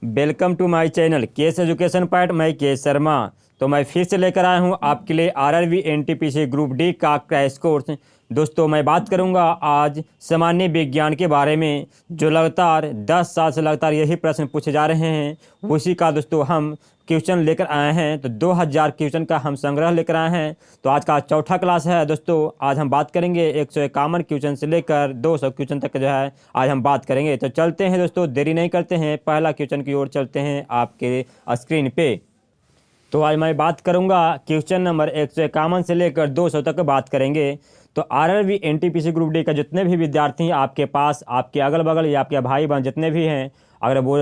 Welcome to my channel K's education part. मैं K Sharma. तो मैं फिर से लेकर आया हूं आपके लिए आरआरबी एनटीपीसी ग्रुप डी का क्रैश कोर्स। दोस्तों मैं बात करूंगा आज सामान्य विज्ञान के बारे में, जो लगातार 10 साल से लगातार यही प्रश्न पूछे जा रहे हैं। उसी का दोस्तों हम क्वेश्चन लेकर आए हैं। तो 2000 क्वेश्चन का हम संग्रह लेकर आए हैं। तो आज का चौथा क्लास है दोस्तों। आज हम बात करेंगे 151 क्वेश्चन से लेकर 200 क्वेश्चन तक जो है आज हम बात करेंगे। तो चलते हैं दोस्तों, देरी नहीं करते हैं, पहला क्वेश्चन की ओर चलते हैं आपके स्क्रीन पे। तो आज मैं बात करूंगा क्वेश्चन नंबर 151 से लेकर 200 तक बात करेंगे। तो आरआरबी एनटीपीसी ग्रुप डी का जितने भी विद्यार्थी आपके पास, आपके अगल बगल या आपके भाई बहन जितने भी हैं, अगर वो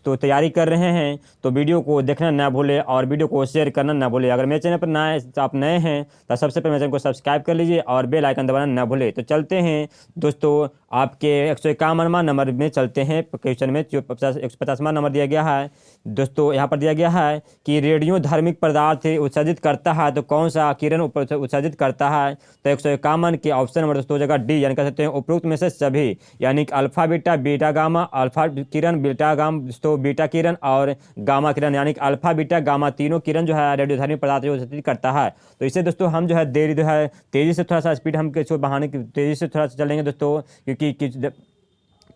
तो तैयारी कर रहे हैं तो वीडियो को देखना ना भूले और वीडियो को शेयर करना ना भूले। अगर मेरे चैनल पर नए आप नए हैं तो सबसे पहले मेरे चैनल को सब्सक्राइब कर लीजिए और बेल आइकन दबाना ना भूले। तो चलते हैं दोस्तों आपके 151वां नंबर में चलते हैं क्वेश्चन में, जो 150वां नंबर दिया गया है। दोस्तों यहाँ पर दिया गया है कि रेडियो धार्मिक पदार्थ उत्सर्जित करता है तो कौन सा किरण उत्सर्जित करता है। तो 151 के ऑप्शन नंबर दोस्तों हो जाएगा डी, यानी कह सकते हैं उपरोक्त में से सभी, यानी कि alpha beta beta gamma, alpha किरण बीटा गामा दोस्तों बीटा किरण और गामा किरण, यानी कि अल्फा बीटा गामा तीनों किरण जो है रेडियो धार्मिक पदार्थ उत्सर्जित करता है। तो इसे दोस्तों हम जो है देरी जो है तेजी से थोड़ा सा स्पीड हम बढ़ाने की तेजी से थोड़ा सा चलेंगे दोस्तों, क्योंकि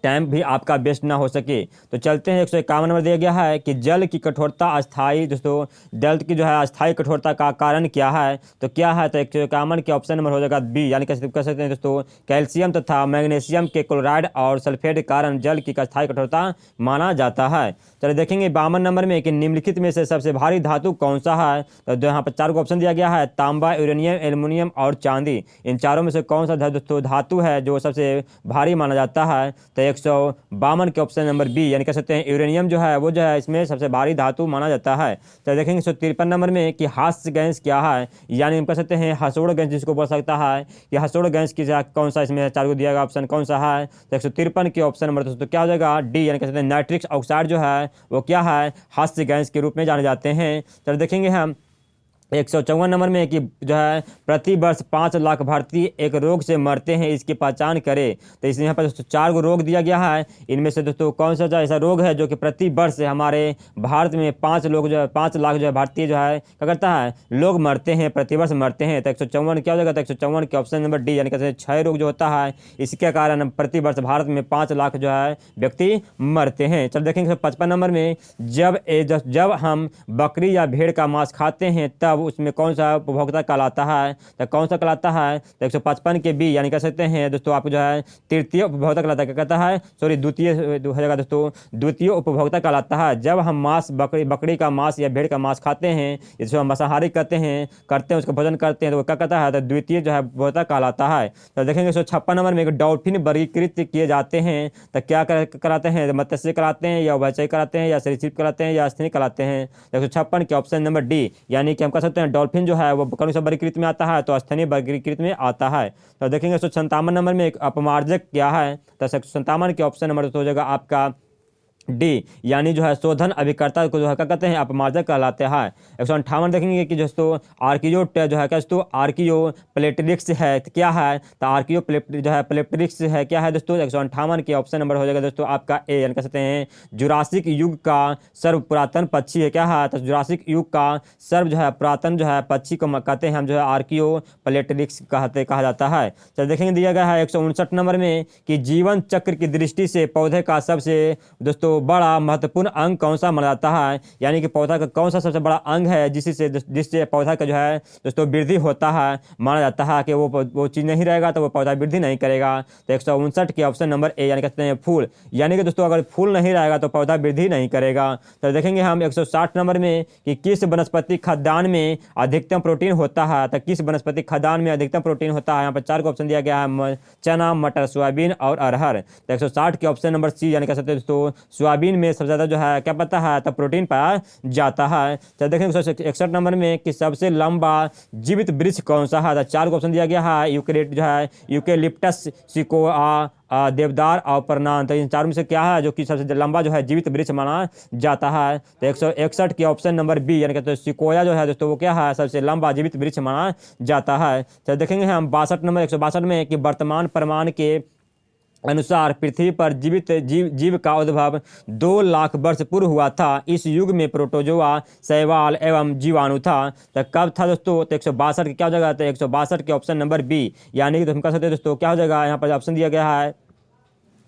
टाइम भी आपका वेस्ट ना हो सके। तो चलते हैं 151 नंबर दिया गया है कि जल की कठोरता अस्थाई दोस्तों, जल की जो है अस्थाई कठोरता का कारण क्या है। तो क्या है, तो 151 के ऑप्शन नंबर हो जाएगा बी, यानी कह सकते हैं दोस्तों कैल्शियम तथा मैग्नीशियम के क्लोराइड और सल्फेट के कारण जल की अस्थाई कठोरता माना जाता है। चलिए देखेंगे 52 नंबर में कि निम्नलिखित में से सबसे भारी धातु कौन सा है। तो यहाँ पर 4 को ऑप्शन दिया गया है, तांबा, यूरेनियम, एल्युमिनियम और चांदी। इन चारों में से कौन सा दोस्तों धातु है जो सबसे भारी माना जाता है। तो 152 के ऑप्शन नंबर बी, यानी कह सकते हैं यूरेनियम जो है वो जो है इसमें सबसे भारी धातु माना जाता है। तो देखेंगे 153 नंबर में कि हास्य गैस क्या है, यानी हम कह सकते हैं हसोड़ गैस जिसको बोल सकता है कि हसोड़ गैस की कौन सा इसमें 4 को दिया गया ऑप्शन कौन सा है। तो 153 के ऑप्शन नंबर दोस्तों क्या हो जाएगा डी, यानी कह सकते हैं नाइट्रिक ऑक्साइड जो है वो क्या है, हास्य गैस के रूप में जाने जाते हैं। चलो देखेंगे हम 154 नंबर में कि जो है प्रति वर्ष 5 लाख भारतीय एक रोग से मरते हैं, इसकी पहचान करें। तो इसमें यहाँ पर दोस्तों 4 को रोग दिया गया है। इनमें से दोस्तों कौन सा ऐसा रोग है जो कि प्रति वर्ष हमारे भारत में 5 लाख जो है भारतीय जो है क्या करता है, लोग मरते हैं, प्रति वर्ष मरते हैं। तो 154 क्या हो जाएगा, तो 154 के ऑप्शन नंबर डी, यानी कहते हैं क्षय रोग जो होता है इसके कारण प्रति वर्ष भारत में 5 लाख जो है व्यक्ति मरते हैं। चल देखेंगे 155 नंबर में जब हम बकरी या भेड़ का मांस खाते हैं तब उसमें कौन सा उपभोक्ता कहलाता है। तो कौन सा कहलाता है, तो 155 के बी, यानी कह सकते हैं दोस्तों आपको जो है तृतीय उपभोक्ता कहलाता है। क्या कहता है, सॉरी द्वितीय हो जाएगा दोस्तों, द्वितीय उपभोक्ता कहलाता है। जब हम मांस बकरी का मांस या भेड़ का मांस खाते हैं, जिसको हम मांसाहारी करते हैं उसको भोजन करते हैं, तो वो क्या कहता है, तो द्वितीय जो है उपभोक्ता कहलाता है। तो देखेंगे 156 नंबर में डॉल्फिन वर्गीकृत किए जाते हैं तो क्या कराते हैं, मत्स्य कराते हैं या उभयचरी कराते हैं या सरीसृप कराते हैं या स्तनी कराते हैं। 156 के ऑप्शन नंबर डी, यानी कि हम कह सकते हैं डॉल्फिन जो है वो कौन सा वर्गीकृत में आता है, तो स्थनीय वर्गीकृत में आता है। तो देखेंगे 157 नंबर में एक अपमार्जक क्या है। तो 157 के ऑप्शन नंबर तो हो जाएगा आपका डी, यानी जो है शोधन अभिकर्ता को जो है क्या कहते हैं, अपमार्जक कहलाते हैं। 158 देखेंगे कि दोस्तों आर्कियो जो है क्या दोस्तों आर्कियो प्लेटेरिक्स है, तो क्या है, तो आर्कियो जो है प्लेटेरिक्स है क्या है दोस्तों। 158 के ऑप्शन नंबर हो जाएगा दोस्तों आपका ए, यानी कह सकते हैं जुरासिक युग का सर्व पुरातन पक्षी है क्या है, तो जुरासिक युग का सर्व जो है पुरातन जो है पक्षी को कहते हैं हम जो है आर्कियो प्लेटेरिक्स कहा जाता है। तो देखेंगे दिया गया है 159 नंबर में कि जीवन चक्र की दृष्टि से पौधे का सबसे दोस्तों बड़ा महत्वपूर्ण अंग कौन सा माना जाता है, यानी कि पौधा का कौन सा सबसे बड़ा अंग है जिससे पौधा का जो है दोस्तों वृद्धि होता है। माना जाता है कि वो चीज़ नहीं रहेगा तो वो पौधा वृद्धि नहीं करेगा। तो 159 के ऑप्शन नंबर ए, यानी कहते हैं फूल, यानी कि दोस्तों अगर फूल नहीं रहेगा तो पौधा वृद्धि नहीं करेगा। तो देखेंगे हम 160 नंबर में कि किस वनस्पति खाद्यान्न में अधिकतम प्रोटीन होता है। तो किस वनस्पति खाद्यान्न में अधिकतम प्रोटीन होता है, यहाँ पर 4 को ऑप्शन दिया गया है, चना, मटर, सोयाबीन और अरहर। तो 160 के ऑप्शन नंबर सी, यानी कह सकते हैं दोस्तों सोयाबीन में सबसे ज़्यादा जो है क्या पता है, तो प्रोटीन पाया जाता है। तो देखेंगे 161 नंबर में कि सबसे लंबा जीवित वृक्ष कौन सा है। तो 4 को ऑप्शन दिया गया है, यूकेलिप्टस, सिकोआ, देवदार और प्रनान। तो इन चारों में से क्या है जो कि सबसे लंबा जो है जीवित वृक्ष माना जाता है। तो 161 के ऑप्शन नंबर बी, यानी कहते हैं सिकोया जो है दोस्तों वो क्या है, सबसे लंबा जीवित वृक्ष माना जाता है। तो देखेंगे हम 162 में कि वर्तमान परमाणु के अनुसार पृथ्वी पर जीवित जीव का उद्भव 2 लाख वर्ष पूर्व हुआ था। इस युग में प्रोटोजोआ, शैवाल एवं जीवाणु था। तो कब था दोस्तों? तो 162 क्या हो जाएगा? तो 162 के ऑप्शन नंबर बी, यानी कि हम कह सकते हैं दोस्तों क्या हो जाएगा? यहाँ पर ऑप्शन दिया गया है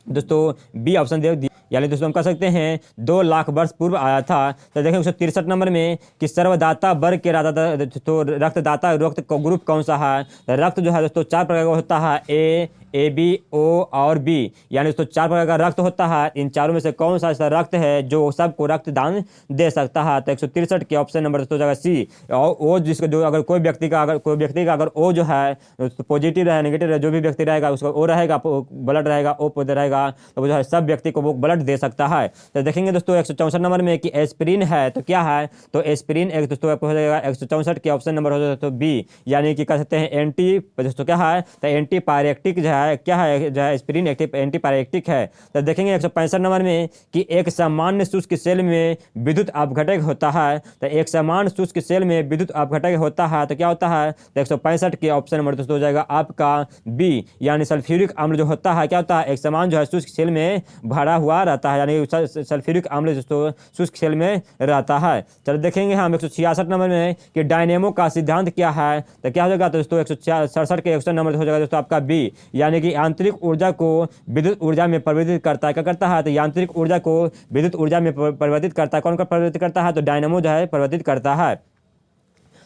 दोस्तों बी ऑप्शन दे, यानी दोस्तों हम कह सकते हैं 2 लाख वर्ष पूर्व आया था। तो देखें 163 नंबर में कि सर्वदाता वर्ग के तो रक्तदाता रक्त ग्रुप कौन सा है? रक्त जो है दोस्तों 4 प्रकार का होता है, ए बी ओ और बी, यानी दोस्तों 4 प्रकार का रक्त होता है। इन चारों में से कौन सा ऐसा रक्त है जो सबको रक्तदान दे सकता है? तो 163 के ऑप्शन नंबर दोस्तों जगह सी। और ओ जिसको जो अगर कोई व्यक्ति का अगर ओ जो है तो पॉजिटिव रहे नेगेटिव रहे, जो भी व्यक्ति रहेगा उसका ओ रहेगा, ब्लड रहेगा, ओ पॉजिटिव रहेगा, तो वो जो है सब व्यक्ति को वो ब्लड दे सकता है। तो देखेंगे दोस्तों 164 नंबर में कि एस्पिरिन है, तो क्या है? तो एस्पिरिन एक दोस्तों हो जाएगा 164 के ऑप्शन नंबर हो जाएगा तो बी, यानी कि कह सकते हैं एंटी, दोस्तों क्या है? तो एंटी पायरेटिक जो है क्या है? जो है एस्पिरिन एंटी पायरेटिक है। तो देखेंगे 165 नंबर में कि एक सामान्य शुष्क सेल में विद्युत अपघटक होता है। तो एक सामान्य शुष्क सेल में विद्युत अपघटक होता है तो क्या होता है? तो 165 के ऑप्शन नंबर दोस्तों हो जाएगा आपका बी, यानी सल्फ्यूरिक अम्ल जो होता है क्या होता है? एक सामान जो है शुष्क सेल में भरा हुआ रहता है, यानी सल्फ्यूरिक अम्ल दोस्तों शुष्क सेल में रहता है। चलो देखेंगे हम 166 नंबर में कि डायनेमो का सिद्धांत क्या है? तो क्या हो जाएगा? तो दोस्तों 167 के ऑप्शन नंबर हो जाएगा दोस्तों आपका बी, यानी कि आंतरिक ऊर्जा को विद्युत ऊर्जा में परिवर्तित करता है। क्या करता है? तो यांत्रिक ऊर्जा को विद्युत ऊर्जा में परिवर्तित करता है। कौन परिवर्तित करता है? तो डायनेमो जो है परिवर्तित करता है।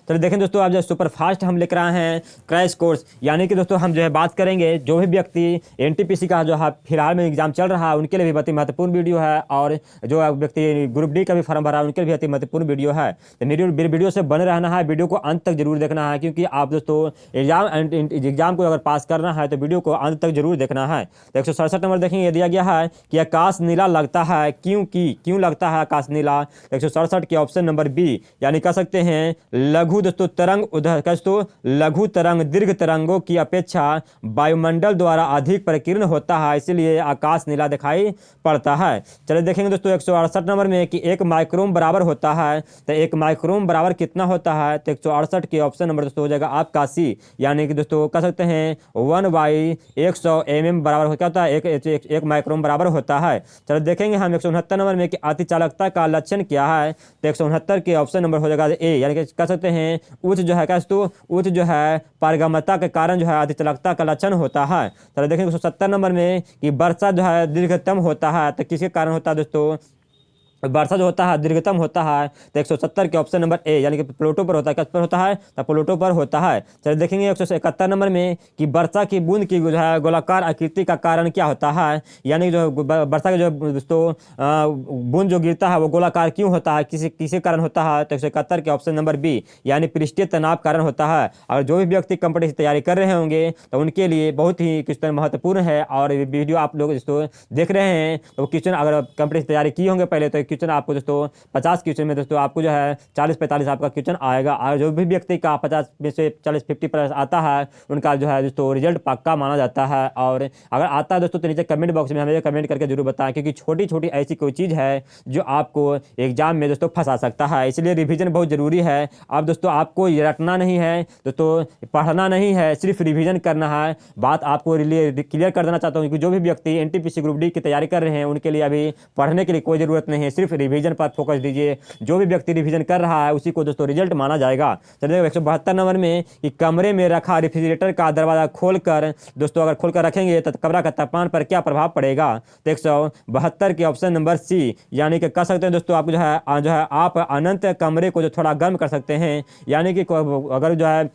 चलिए देखें दोस्तों, आप जो सुपर फास्ट हम लेकर आए हैं क्रैश कोर्स, यानी कि दोस्तों हम जो है बात करेंगे जो भी व्यक्ति एनटीपीसी का जो है फिलहाल में एग्जाम चल रहा है उनके लिए भी अति महत्वपूर्ण वीडियो है, और जो व्यक्ति ग्रुप डी का भी फॉर्म भरा है उनके लिए भी अति महत्वपूर्ण वीडियो है। तो मेरी वीडियो से बने रहना है, वीडियो को अंत तक जरूर देखना है, क्योंकि आप दोस्तों एग्जाम को अगर पास करना है तो वीडियो को अंत तक जरूर देखना है। तो 167 नंबर देखेंगे, दिया गया है कि आकाश नीला लगता है क्यों लगता है आकाश नीला? 167 के ऑप्शन नंबर बी, यानी कह सकते हैं लघु दोस्तों तरंग दोस्तों लघु तरंग दीर्घ तरंगों की अपेक्षा वायुमंडल द्वारा अधिक प्रकीर्ण होता है, इसलिए आकाश नीला दिखाई पड़ता है। चलिए देखेंगे दोस्तों 168 नंबर में कि 1 माइक्रोन बराबर होता है। तो 1 माइक्रोन बराबर कितना होता है? तो 168 के ऑप्शन नंबर दोस्तों हो जाएगा आपका सी, यानी कि दोस्तों कह सकते हैं 1/100 mm बराबर क्या होता है? एक माइक्रोन बराबर होता है। चलो देखेंगे हम 169 नंबर में कि अतिचालकता का लक्षण क्या है? तो 169 के ऑप्शन नंबर हो जाएगा ए, यानी कि कह सकते हैं उच्च जो है दोस्तों उच्च जो है पारगम्यता के कारण जो है अतिचालकता का लक्षण होता है। चलो देखेंगे 170 नंबर में कि वर्षा जो है दीर्घतम होता है, तो किसके कारण होता है दोस्तों? वर्षा जो होता है दीर्घतम होता है। तो 170 के ऑप्शन नंबर ए, यानी कि प्लूटो पर होता है। किस पर होता है? तो प्लूटो पर होता है। चलिए देखेंगे 171 नंबर में कि वर्षा की बूंद की जो है गोलाकार आकृति का कारण क्या होता है? यानी कि जो वर्षा के जो दोस्तों बूंद जो गिरता है वो गोलाकार क्यों होता है, किसी कारण होता है? तो 171 के ऑप्शन नंबर बी, यानी पृष्ठीय तनाव कारण होता है। और जो भी व्यक्ति कंपटीशन तैयारी कर रहे होंगे तो उनके लिए बहुत ही क्वेश्चन महत्वपूर्ण है, और वीडियो आप लोग दोस्तों देख रहे हैं तो क्वेश्चन अगर कंपटीशन तैयारी की होंगे पहले तो क्वेश्चन आपको दोस्तों 50 क्वेश्चन में दोस्तों आपको जो है 40-45 आपका क्वेश्चन आएगा, और जो भी व्यक्ति का 50 में से 40-50 आता है उनका जो है दोस्तों रिजल्ट पक्का माना जाता है। और अगर आता है दोस्तों तो नीचे कमेंट बॉक्स में हमें कमेंट करके जरूर बताएं, क्योंकि छोटी छोटी ऐसी कोई चीज़ है जो आपको एग्जाम में दोस्तों फंसा सकता है, इसलिए रिविजन बहुत जरूरी है। आप दोस्तों आपको ये रटना नहीं है दोस्तों, पढ़ना नहीं है, सिर्फ रिविजन करना है। बात आपको क्लियर कर देना चाहता हूँ कि जो भी व्यक्ति एनटीपीसी ग्रुप डी की तैयारी कर रहे हैं उनके लिए अभी पढ़ने के लिए कोई ज़रूरत नहीं है, सिर्फ रिवीजन पर फोकस दीजिए। जो भी व्यक्ति रिवीजन कर रहा है उसी को दोस्तों रिजल्ट माना जाएगा। चलिए 172 नंबर में कि कमरे में रखा रेफ्रिजरेटर का दरवाजा खोलकर दोस्तों अगर खोलकर रखेंगे तो कमरा का तापमान पर क्या प्रभाव पड़ेगा? तो 172 के ऑप्शन नंबर सी, यानी कि कह सकते हैं दोस्तों आप जो है आप अनंत कमरे को जो थोड़ा गर्म कर सकते हैं, यानी कि अगर जो है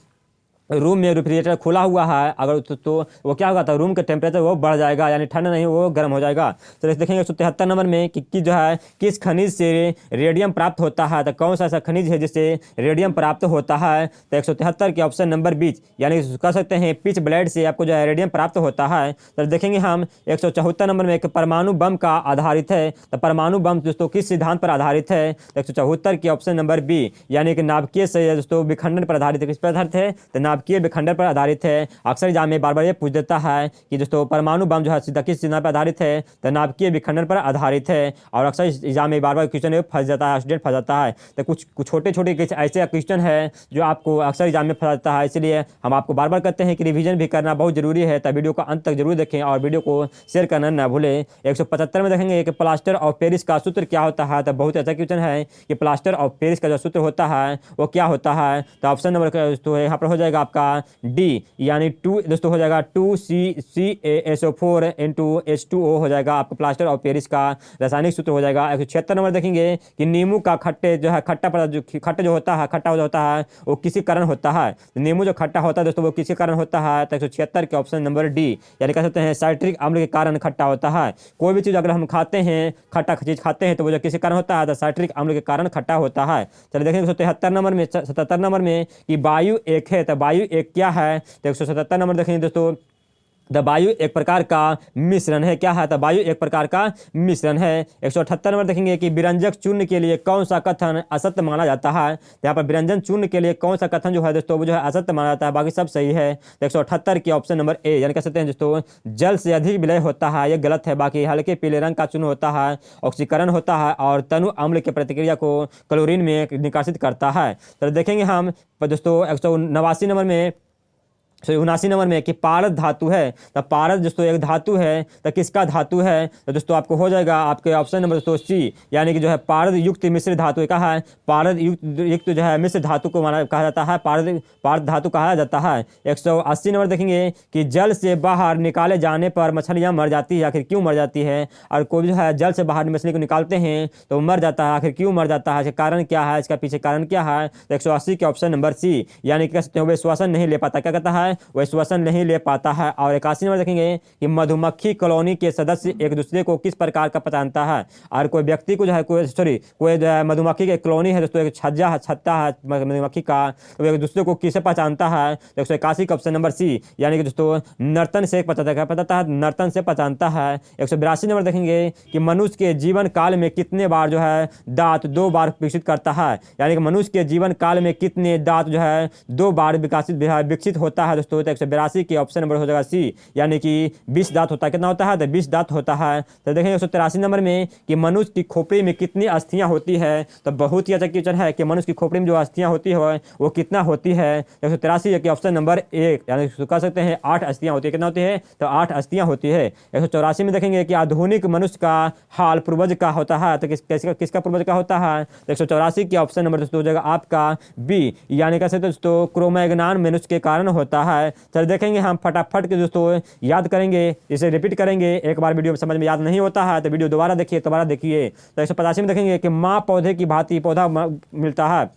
रूम में रेफ्रिजरेटर खुला हुआ है अगर तो वो क्या होगा? तो रूम का टेम्परेचर वो बढ़ जाएगा, यानी ठंड नहीं वो गर्म हो जाएगा। तो देखेंगे 173 नंबर में कि जो है किस खनिज से रेडियम प्राप्त होता है? तो कौन सा ऐसा खनिज है जिससे रेडियम प्राप्त होता है? तो 173 के ऑप्शन नंबर बी, यानी कह सकते हैं पिच ब्लेड से आपको जो है रेडियम प्राप्त होता है। तो देखेंगे हम 174 नंबर में परमाणु बम का आधारित है। तो परमाणु बम दोस्तों किस सिद्धांत पर आधारित है? तो 174 के ऑप्शन नंबर बी, यानी कि नाभिकीय से दोस्तों विखंडन पर आधारित है। किस पर आधारित है? तो नाभिकीय विखंडन पर आधारित है। अक्सर एग्जाम में बार बार ये पूछ देता है कि दोस्तों परमाणु बम जो है सीधा किस सिद्धांत पर आधारित है, तो नाभिकीय विखंडन पर आधारित है। और अक्सर एग्जाम में बार बार क्वेश्चन फंस जाता है, स्टूडेंट फंस जाता है। तो कुछ छोटे छोटे ऐसे क्वेश्चन है जो आपको अक्सर एग्जाम में फंस जाता है, इसलिए हम आपको बार बार कहते हैं कि रिवीजन भी करना बहुत जरूरी है। तो वीडियो को अंत तक जरूर देखें और वीडियो को शेयर करना ना भूलें। 175 में देखेंगे कि प्लास्टर ऑफ पेरिस का सूत्र क्या होता है। तो बहुत अच्छा क्वेश्चन है कि प्लास्टर ऑफ पेरिस का जो सूत्र होता है वो क्या होता है। तो ऑप्शन नंबर दोस्तों यहाँ पर हो जाएगा आपका डी, यानी 2 दोस्तों हो जाएगा 2CaSO4 इंटू H2O हो जाएगा आपका प्लास्टर ऑफ पेरिस का रासायनिक सूत्र हो जाएगा। 176 नंबर देखेंगे कि नींबू का खट्टे जो है खट्टा जो होता है वो किसी कारण होता है। नींबू जो खट्टा होता है दोस्तों वो किसी कारण होता है। तो 176 के ऑप्शन नंबर डी, यानी कह सकते हैं साइट्रिक अम्ल के कारण खट्टा होता है। कोई भी चीज़ अगर हम खाते हैं, खट्टा चीज़ खाते हैं, तो वो जो किसी कारण होता है तो साइट्रिक अम्ल के कारण खट्टा होता है। चलिए देखेंगे 77 नंबर में कि वायु एक है। तो वायु एक क्या है। तो 177 नंबर देखेंगे दोस्तों, द वायु एक प्रकार का मिश्रण है। क्या है। तो वायु एक प्रकार का मिश्रण है। 178 नंबर देखेंगे कि विरंजक चूर्ण के लिए कौन सा कथन असत्य माना जाता है। तो यहाँ पर विरंजन चूर्ण के लिए कौन सा कथन जो है दोस्तों वो जो है असत्य माना जाता है, बाकी सब सही है। तो 178 की ऑप्शन नंबर ए, यानी कह सकते हैं दोस्तों जल से अधिक विलय होता है, ये गलत है। बाकी हल्के पीले रंग का चूर्ण होता है, ऑक्सीकरण होता है और तनु अम्ल की प्रतिक्रिया को क्लोरीन में निकासित करता है। तो देखेंगे हम दोस्तों 179 नंबर में 79 नंबर में कि पारद धातु है। तो पारद दोस्तों एक धातु है, तो किसका धातु है। तो दोस्तों आपको हो जाएगा आपके ऑप्शन नंबर दोस्तों सी, यानी कि जो है पारद युक्त मिश्र धातु कहा है। पारद युक्त जो है मिश्र धातु को कहा जाता है, पारद धातु कहा जाता है। 180 नंबर देखेंगे कि जल से बाहर निकाले जाने पर मछलियाँ मर जाती है, आखिर क्यों मर जाती है। और कोई जो है जल से बाहर मछली को निकालते हैं तो मर जाता है, आखिर क्यों मर जाता है, इसका कारण क्या है, इसका पीछे कारण क्या है। तो 180 के ऑप्शन नंबर सी, यानी कह सकते हैं वे श्वसन नहीं ले पाता। क्या कहता है, वह श्वसन नहीं ले पाता है। और 81 नंबर देखेंगे कि मधुमक्खी कॉलोनी के सदस्य एक दूसरे को किस प्रकार का पहचानता है। और कोई व्यक्ति को जो है कोई जो है मधुमक्खी की कॉलोनी है दोस्तों, एक छत्ता है मधुमक्खी का, तो एक दूसरे को किसे पहचानता है। तो 181 का ऑप्शन नंबर सी, यानी कि दोस्तों नर्तन से पता है, नर्तन से पहचानता है। 182 नंबर देखेंगे कि मनुष्य के जीवन काल में कितने बार जो है दांत 2 बार विकसित करता है, यानी कि मनुष्य के जीवन काल में कितने दांत जो है 2 बार विकसित होता है दोस्तों। 182 की ऑप्शन नंबर हो जाएगा सी, यानी कि 20 दांत होता है। कितना होता है, तो 20 दांत होता है। तो देखेंगे 183 नंबर में कि मनुष्य की खोपड़ी में कितनी अस्थियां होती है। तो बहुत ही अच्छा क्वेश्चन है कि मनुष्य की खोपड़ी में जो अस्थियां होती है वो कितना होती है। 183 की ऑप्शन नंबर 1, यानी कह सकते हैं 8 अस्थियां होती है। कितना होती है, तो 8 अस्थियां होती है। 184 में देखेंगे कि आधुनिक मनुष्य का हाल पूर्वज का होता है। तो किसका पूर्वज का होता है। 184 की ऑप्शन नंबर दोस्तों हो जाएगा आपका बी, यानी कह सकते दोस्तों क्रोमैग्नान मनुष्य के कारण होता है। चलिए देखेंगे हम फटाफट के दोस्तों याद करेंगे, इसे रिपीट करेंगे। एक बार वीडियो में समझ में याद नहीं होता है तो वीडियो दोबारा देखिए। तो 185 में देखेंगे कि माँ पौधे की भांति पौधा मिलता है,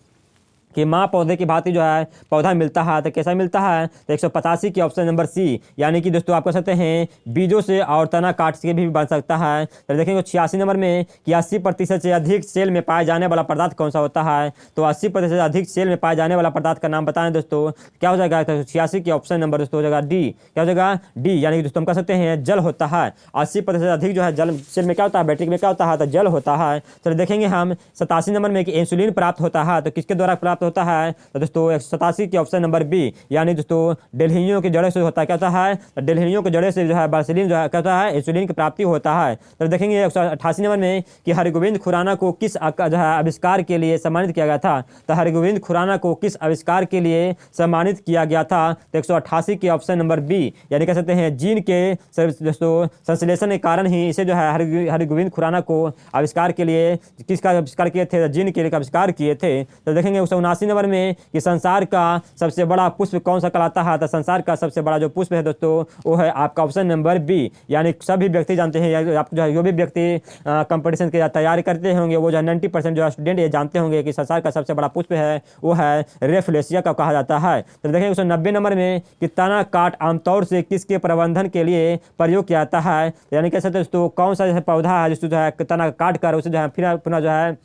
कि माँ पौधे की भांति जो है पौधा मिलता है। तो कैसा मिलता है। तो 185 की ऑप्शन नंबर सी, यानी कि दोस्तों आप कह सकते हैं बीजों से और तना काट से भी बन सकता है। तो देखेंगे 86 नंबर में कि 80% से अधिक सेल में पाए जाने वाला पदार्थ कौन सा होता है। तो 80% से अधिक सेल में पाए जाने वाला पदार्थ का नाम बताएं दोस्तों, क्या हो जाएगा। तो 86 की ऑप्शन नंबर दोस्तों हो जाएगा डी, क्या हो जाएगा डी, यानी कि दोस्तों हम कह सकते हैं जल होता है। 80% से अधिक जो है जल सेल में क्या होता है, बैटरी में क्या होता है, तो जल होता है। चलिए देखेंगे हम 87 नंबर में कि इंसुलिन प्राप्त होता है। तो किसके द्वारा प्राप्त होता है। तो दोस्तों 187 की ऑप्शन नंबर बी, यानी दोस्तों डेल्हियों की जड़ों से होता है। क्या होता है, तो डेल्हियों की जड़ों से जो है बार्सिलिन जो है क्या होता है, इंसुलिन की प्राप्ति होता है। तो देखेंगे 188 नंबर में कि हरगोविंद खुराना को किस जो है आविष्कार के लिए सम्मानित किया गया था। तो हरगोविंद खुराना को किस आविष्कार के लिए सम्मानित किया गया था। तो 188 की ऑप्शन नंबर बी, यानी कह सकते हैं जीन के दोस्तों संश्लेषण के कारण ही इसे जो है हरगोविंद खुराना को आविष्कार के लिए किसका आविष्कार किए थे, जीन के लिए आविष्कार किए थे। तो देखेंगे 179 नंबर में कि संसार का सबसे बड़ा पुष्प कौन सा कहलाता है। तो संसार का सबसे बड़ा जो पुष्प है दोस्तों वो है आपका ऑप्शन नंबर बी, यानी सभी व्यक्ति जानते हैं, आप जो है जो भी व्यक्ति कंपटीशन की तैयारी करते होंगे वो जो है 90% जो स्टूडेंट ये जानते होंगे कि संसार का सबसे बड़ा पुष्प है वो है रेफलेशिया का कहा जाता है। तो देखेंगे 190 नंबर में कि तना काट आमतौर से किसके प्रबंधन के लिए प्रयोग किया जाता है, यानी कह सकते दोस्तों कौन सा पौधा है जिसको जो है तना काट कर उसे जो है फिर पुनः जो है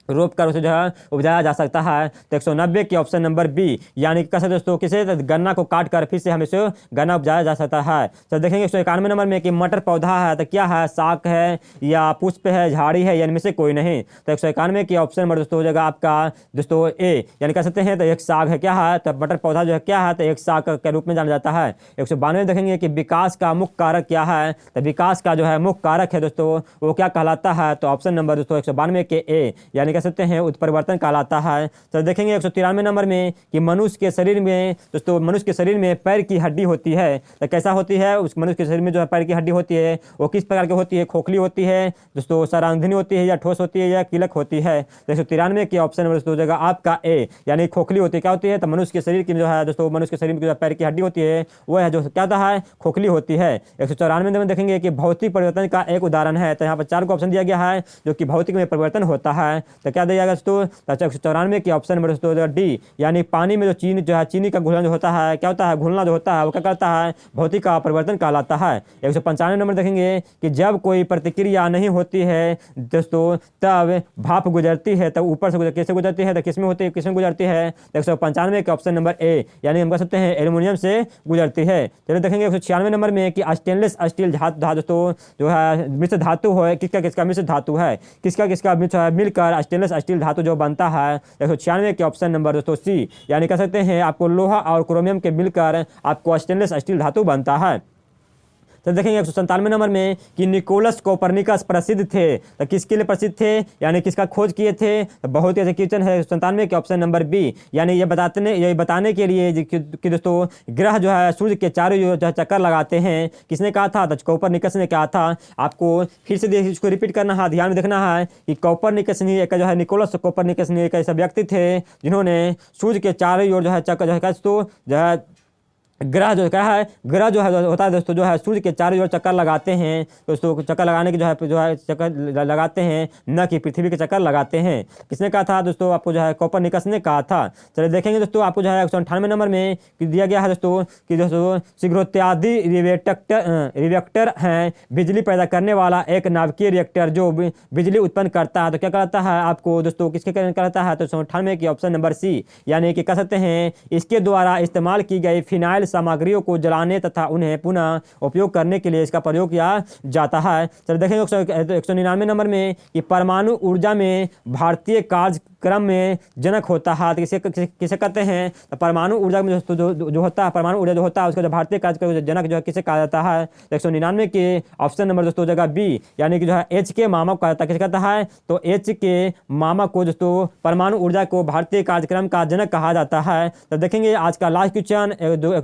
रोप कर उसे जो है उपजाया जा सकता है। तो 190 की ऑप्शन नंबर बी, यानी कि कैसे दोस्तों किसे गन्ना को काट कर फिर से हम इसे गन्ना उपजाया जा सकता है। तो देखेंगे 191 नंबर में कि मटर पौधा है तो क्या है, शाक है या पुष्प है, झाड़ी है, या इनमें से कोई नहीं। तो 191 की ऑप्शन नंबर दोस्तों हो जाएगा आपका दोस्तों ए, यानी कह सकते हैं तो एक साग है। क्या है, तो मटर पौधा जो है क्या है, तो एक साग के रूप में जाना जाता है। 192 देखेंगे कि विकास का मुख्य कारक क्या है, तो विकास का जो है मुख्य कारक है दोस्तों वो क्या कहलाता है, तो ऑप्शन नंबर दोस्तों 192 के ए, यानी कह सकते हैं उत्परिवर्तन कहलाता है। तो देखेंगे 193 नंबर में कि मनुष्य के शरीर में दोस्तों, मनुष्य के शरीर में पैर की हड्डी होती है। तो कैसा होती है, उस मनुष्य के शरीर में जो है पैर की हड्डी होती है वो किस प्रकार की होती है, खोखली होती है दोस्तों, सरांधनी होती है, या ठोस होती है, या कीलक होती है। तो 193 की ऑप्शन नंबर दोस्तों जगह आपका ए, यानी खोखली होती है। क्या होती है, तो मनुष्य के शरीर की जो है दोस्तों, मनुष्य के शरीर में जो पैर की हड्डी होती है वो है जो क्या होता है, खोखली होती है। 194 में देखेंगे कि भौतिक परिवर्तन का एक उदाहरण है। तो यहाँ पर 4 को ऑप्शन दिया गया है जो कि भौतिक में परिवर्तन होता है। तो क्या दिया गया दोस्तों, 194 की ऑप्शन नंबर दोस्तों डी, यानी पानी में जो चीनी जो है, चीनी का घुलना जो होता है, क्या होता है, घुलना जो होता है वो क्या करता है, भौतिक का परिवर्तन कहलाता है। 195 नंबर देखेंगे कि जब कोई प्रतिक्रिया नहीं होती है दोस्तों तब भाप गुजरती है, तब ऊपर से कैसे गुजरती है, तो किसमें होती है, किसमें गुजरती है। 195 के ऑप्शन नंबर ए, यानी हम कह सकते हैं एल्यूमिनियम से गुजरती है। चलिए देखेंगे 196 नंबर में कि स्टेनलेस स्टील धातु दोस्तों जो है मिश्र धातु है, किसका किसका मिश्र धातु है, किसका किसका मिलकर स्टेनलेस स्टील धातु जो बनता है। 196 के ऑप्शन नंबर दोस्तों सी, यानी कह सकते हैं आपको लोहा और क्रोमियम के मिलकर आपको स्टेनलेस स्टील धातु बनता है। तो देखेंगे 197 नंबर में कि निकोलस कोपरनिकस प्रसिद्ध थे, तो किसके लिए प्रसिद्ध थे, यानी किसका खोज किए थे, तो बहुत ही अच्छा क्वेश्चन है। 197 के ऑप्शन नंबर बी, यानी ये बताने के लिए कि दोस्तों ग्रह जो है सूर्य के चारों जो है चक्कर लगाते हैं, किसने कहा था, तो कोपरनिकस ने कहा था। आपको फिर से इसको रिपीट करना है, ध्यान में देखना है कि कोपरनिकस ने एक जो है निकोलस कोपरनिकस ने एक ऐसा व्यक्ति थे जिन्होंने सूर्य के चारों ओर जो है चक्कर जो है दोस्तों जो है ग्रह जो क्या है, ग्रह जो है होता है दोस्तों जो है सूर्य के चारों ओर चक्कर लगाते हैं दोस्तों, चक्कर लगाने की जो है चक्कर लगाते हैं, न कि पृथ्वी के चक्कर लगाते हैं। किसने कहा था दोस्तों, आपको जो है कोपरनिकस ने कहा था। चलिए देखेंगे दोस्तों आपको जो है 198 नंबर में दिया गया है दोस्तों कि दोस्तों शीघ्रोत्यादी रिएक्टर हैं, बिजली पैदा करने वाला एक नाभिकीय रिएक्टर जो बिजली उत्पन्न करता है। तो क्या कहता है आपको दोस्तों, किसके कहता है, तो 198 की ऑप्शन नंबर सी, यानी कि कह सकते हैं इसके द्वारा इस्तेमाल की गई फिनाइल सामग्रियों को जलाने तथा उन्हें पुनः उपयोग करने के लिए इसका प्रयोग किया जाता है। चलिए देखेंगे 199 नंबर में कि परमाणु ऊर्जा में भारतीय कार्यक्रम में जनक होता है। किसे कहते हैं, तो परमाणु ऊर्जा में जो होता है, परमाणु ऊर्जा जो होता है उसका जो भारतीय कार्यक्रम जनक जो है किसे कहा जाता है। 199 के ऑप्शन नंबर दोस्तों जगह बी, यानी कि जो है एच के मामा को कहा जाता है। किसे कहता है, तो एच के मामा को दोस्तों परमाणु ऊर्जा को भारतीय कार्यक्रम का जनक कहा जाता है। तो देखेंगे आज का लास्ट क्वेश्चन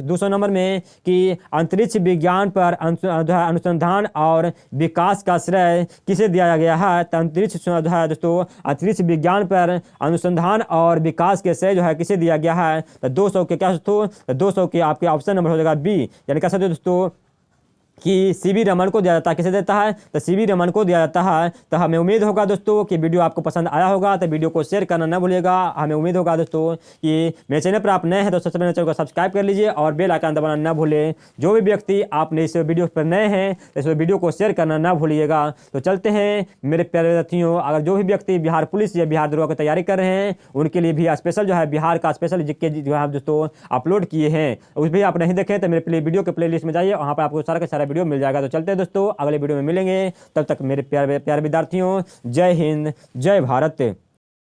200 नंबर में कि अंतरिक्ष विज्ञान पर अनुसंधान और विकास का श्रेय किसे दिया गया है। तो अंतरिक्ष दोस्तों अंतरिक्ष विज्ञान पर अनुसंधान और विकास के श्रेय जो है किसे दिया गया है। तो 200 के क्या दोस्तों, 200 के आपके ऑप्शन नंबर हो जाएगा बी, यानी कैसे दोस्तों कि सीवी रमन को दिया जाता है। किसे देता है, तो सीवी रमन को दिया जाता है। तो हमें उम्मीद होगा दोस्तों कि वीडियो आपको पसंद आया होगा, तो वीडियो को शेयर करना न भूलिएगा। हमें उम्मीद होगा दोस्तों कि मेरे चैनल पर आप नए हैं तो सबसे पहले चैनल को सब्सक्राइब कर लीजिए और बेल आइकन दबाना न भूलें। जो भी व्यक्ति आपने इस वीडियो पर नए हैं तो इस वीडियो को शेयर करना न भूलिएगा। तो चलते हैं मेरे प्यारे साथियों, अगर जो भी व्यक्ति बिहार पुलिस या बिहार दरोगा की तैयारी कर रहे हैं उनके लिए भी स्पेशल जो है बिहार का स्पेशल जीके जो है दोस्तों अपलोड किए हैं, उस भी आप नहीं देखें तो मेरे वीडियो के प्लेलिस्ट में जाइए, वहाँ पर आपको सारा का सारा वीडियो मिल जाएगा। तो चलते हैं दोस्तों, अगले वीडियो में मिलेंगे, तब तक मेरे प्यारे विद्यार्थियों, जय हिंद, जय भारत।